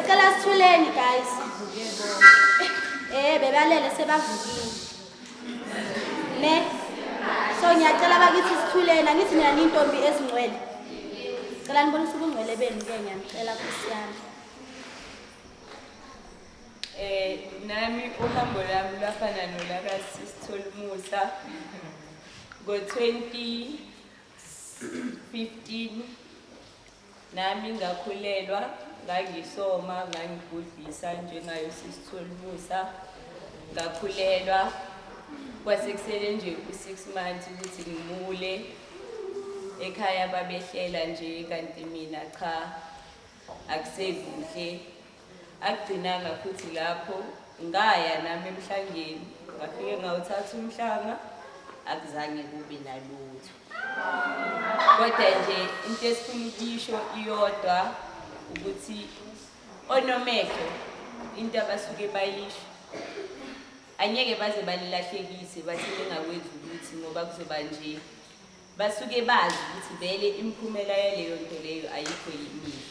Ngicela sithuleni guys. Bebalele sebavukile. Ne? So ngiyacela bakithi sithuleni, angithi nina nintombi ezingcwele. Ngicela nibonise ubungcwele benu ke ngiyacela Nkosi yami. Nami uhambo lami lwafana nolaka Sisitholimusa ngo-2015 nami ngakhulelwa ngangisoma ngangibhudlisa njengayo Sisitholimusa ngakhulelwa kwasekusele nje u6 months ukuthi ngimule ekhaya babehlela nje kanti mina cha akusekuhle akugcinanga futhi lapho ngaya nami emhlangeni ngafike ngawuthatha umhlanga akuzange kube nalutho kodwa nje into esifuna ukuyisho iyodwa ukuthi onomehlo into abasuke bayisho anyeke baze balilahlekise bathi bengakwenzi ukuthi ngoba kuzoba nje basuke bazi ukuthi vele imiphumela yaleyo nto leyo ayikho yimihle.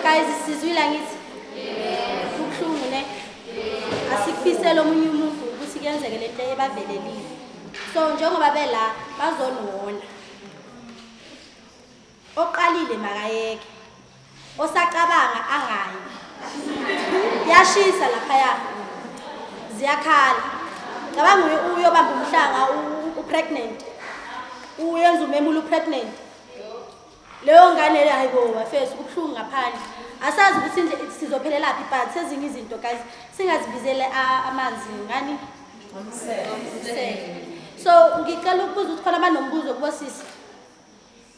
Guys, sizwile ngithi kubuhlungu ne asikufisela omunye umuntu ukuthi kuyenzeke lento ebavelelile. So njengoba bela bazonona oqalile makayeke osacabanga angayi yashisa lapha ya ziyakhala cabanga uyobamba umhlanga upregnant uyenza umemula upregnant leyo ngane le hayibo bafethu kubuhlungu ngaphandle asazi ukuthi nje sizophelela phi but ezinye izinto guys singazibizele amanzi ngani so ngicela ukubuza ukuthi khona abanombuzo kubo sisi